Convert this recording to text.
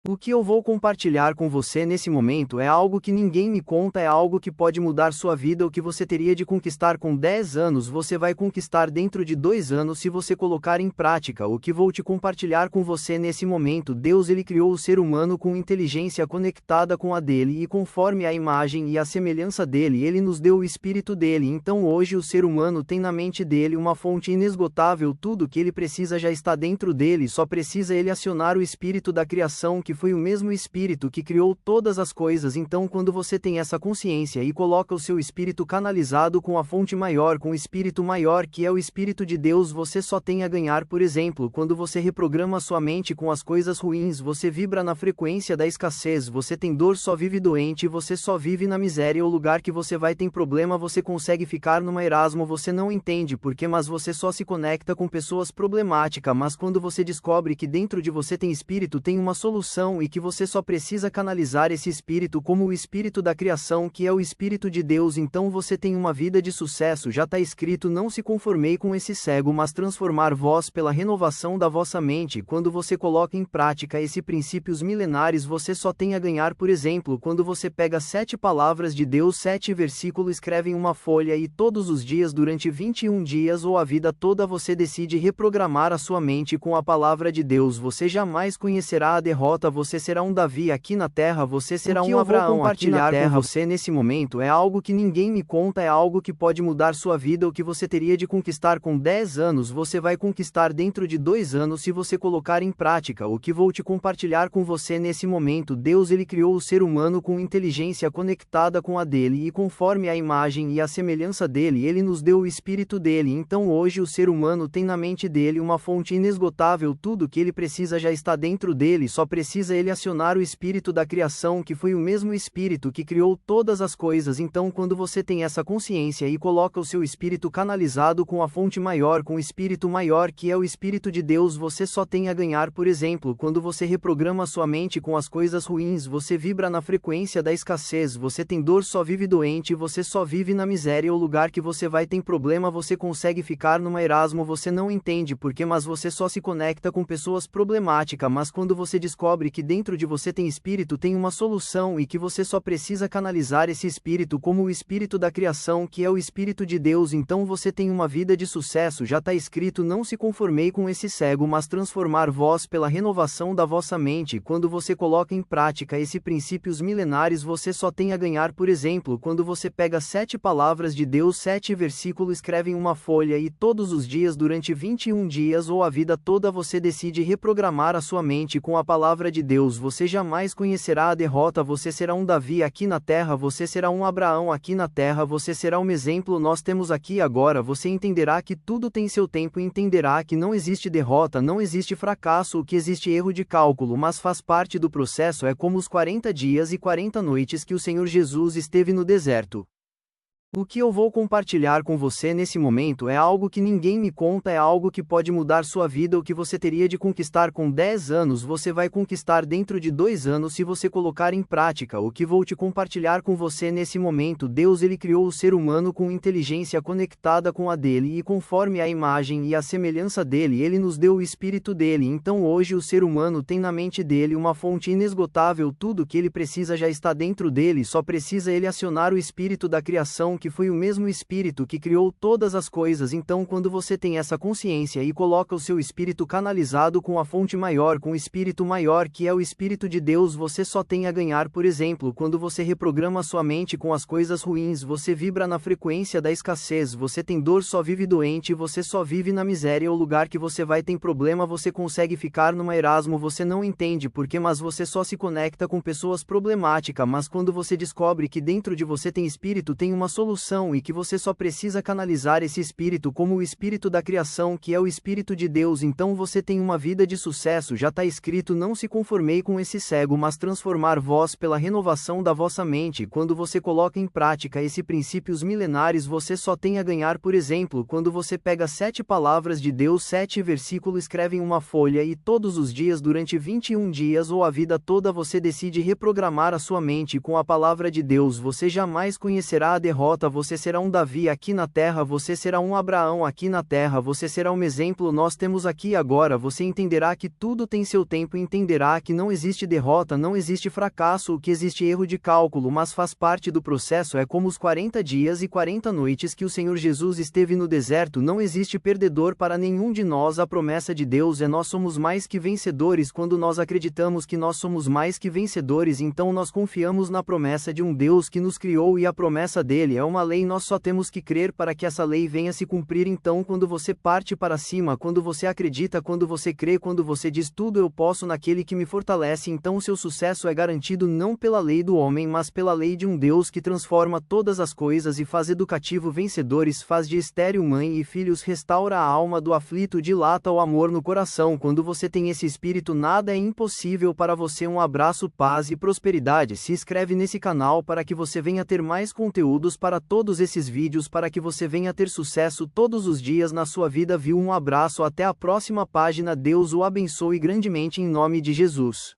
O que eu vou compartilhar com você nesse momento é algo que ninguém me conta, é algo que pode mudar sua vida. O que você teria de conquistar com 10 anos, você vai conquistar dentro de 2 anos se você colocar em prática. O que vou te compartilhar com você nesse momento: Deus ele criou o ser humano com inteligência conectada com a dele e conforme a imagem e a semelhança dele, ele nos deu o espírito dele. Então hoje o ser humano tem na mente dele uma fonte inesgotável, tudo que ele precisa já está dentro dele, só precisa ele acionar o espírito da criação, que foi o mesmo espírito que criou todas as coisas. Então quando você tem essa consciência e coloca o seu espírito canalizado com a fonte maior, com o espírito maior que é o espírito de Deus, você só tem a ganhar. Por exemplo, quando você reprograma sua mente com as coisas ruins, você vibra na frequência da escassez, você tem dor, só vive doente, você só vive na miséria. O lugar que você vai tem problema, você consegue ficar no marasmo, você não entende porquê, mas você só se conecta com pessoas problemáticas. Mas quando você descobre que dentro de você tem espírito, tem uma solução e que você só precisa canalizar esse espírito como o espírito da criação, que é o espírito de Deus, então você tem uma vida de sucesso. Já está escrito: não se conformei com esse cego, mas transformar vós pela renovação da vossa mente. Quando você coloca em prática esses princípios milenares, você só tem a ganhar. Por exemplo, quando você pega 7 palavras de Deus, 7 versículos, escreve em uma folha e todos os dias durante 21 dias ou a vida toda você decide reprogramar a sua mente com a palavra de Deus, você jamais conhecerá a derrota. Você será um Davi aqui na terra, você será um Abraão aqui na terra. Você nesse momento é algo que ninguém me conta, é algo que pode mudar sua vida. O que você teria de conquistar com 10 anos, você vai conquistar dentro de 2 anos se você colocar em prática. O que vou te compartilhar com você nesse momento: Deus ele criou o ser humano com inteligência conectada com a dele e conforme a imagem e a semelhança dele, ele nos deu o espírito dele. Então hoje o ser humano tem na mente dele uma fonte inesgotável, tudo que ele precisa já está dentro dele, só precisa ele acionar o espírito da criação, que foi o mesmo espírito que criou todas as coisas. Então quando você tem essa consciência e coloca o seu espírito canalizado com a fonte maior, com o espírito maior que é o espírito de Deus, você só tem a ganhar. Por exemplo, quando você reprograma sua mente com as coisas ruins, você vibra na frequência da escassez, você tem dor, só vive doente, você só vive na miséria. O lugar que você vai tem problema, você consegue ficar no marasmo, você não entende porquê, mas você só se conecta com pessoas problemáticas. Mas quando você descobre que dentro de você tem espírito, tem uma solução e que você só precisa canalizar esse espírito como o espírito da criação, que é o espírito de Deus, então você tem uma vida de sucesso. Já está escrito: não se conformei com esse cego, mas transformar vós pela renovação da vossa mente. Quando você coloca em prática esses princípios milenares, você só tem a ganhar. Por exemplo, quando você pega 7 palavras de Deus, 7 versículos, escreve em uma folha e todos os dias durante 21 dias ou a vida toda você decide reprogramar a sua mente com a palavra de Deus, você jamais conhecerá a derrota. Você será um Davi aqui na terra, você será um Abraão aqui na terra, você será um exemplo. Nós temos aqui agora, você entenderá que tudo tem seu tempo, entenderá que não existe derrota, não existe fracasso, o que existe erro de cálculo, mas faz parte do processo. É como os 40 dias e 40 noites que o Senhor Jesus esteve no deserto. O que eu vou compartilhar com você nesse momento é algo que ninguém me conta, é algo que pode mudar sua vida. O que você teria de conquistar com 10 anos, você vai conquistar dentro de 2 anos se você colocar em prática. O que vou te compartilhar com você nesse momento: Deus ele criou o ser humano com inteligência conectada com a dele e conforme a imagem e a semelhança dele, ele nos deu o espírito dele. Então hoje o ser humano tem na mente dele uma fonte inesgotável, tudo que ele precisa já está dentro dele, só precisa ele acionar o espírito da criação, que foi o mesmo espírito que criou todas as coisas. Então quando você tem essa consciência e coloca o seu espírito canalizado com a fonte maior, com o espírito maior que é o espírito de Deus, você só tem a ganhar. Por exemplo, quando você reprograma sua mente com as coisas ruins, você vibra na frequência da escassez, você tem dor, só vive doente, você só vive na miséria. O lugar que você vai tem problema, você consegue ficar no marasmo, você não entende porquê, mas você só se conecta com pessoas problemáticas. Mas quando você descobre que dentro de você tem espírito, tem uma solução e que você só precisa canalizar esse espírito como o espírito da criação, que é o espírito de Deus, então você tem uma vida de sucesso. Já está escrito: não se conformei com esse cego, mas transformar vós pela renovação da vossa mente. Quando você coloca em prática esses princípios milenares, você só tem a ganhar. Por exemplo, quando você pega 7 palavras de Deus, 7 versículos, escreve em uma folha e todos os dias durante 21 dias ou a vida toda você decide reprogramar a sua mente com a palavra de Deus, você jamais conhecerá a derrota. derrota, você será um Davi aqui na terra, você será um Abraão aqui na terra, você será um exemplo. Nós temos aqui e agora, você entenderá que tudo tem seu tempo, entenderá que não existe derrota, não existe fracasso, o que existe erro de cálculo, mas faz parte do processo. É como os 40 dias e 40 noites que o Senhor Jesus esteve no deserto. Não existe perdedor para nenhum de nós. A promessa de Deus é: nós somos mais que vencedores. Quando nós acreditamos que nós somos mais que vencedores, então nós confiamos na promessa de um Deus que nos criou, e a promessa dele é uma lei. Nós só temos que crer para que essa lei venha se cumprir. Então, quando você parte para cima, quando você acredita, quando você crê, quando você diz tudo eu posso naquele que me fortalece, então o seu sucesso é garantido não pela lei do homem, mas pela lei de um Deus que transforma todas as coisas e faz educativo vencedores, faz de estéril mãe e filhos, restaura a alma do aflito, dilata o amor no coração. Quando você tem esse espírito, nada é impossível para você. Um abraço, paz e prosperidade. Se inscreve nesse canal para que você venha ter mais conteúdos para todos esses vídeos, para que você venha ter sucesso todos os dias na sua vida. Viu? Um abraço, até a próxima página. Deus o abençoe grandemente em nome de Jesus.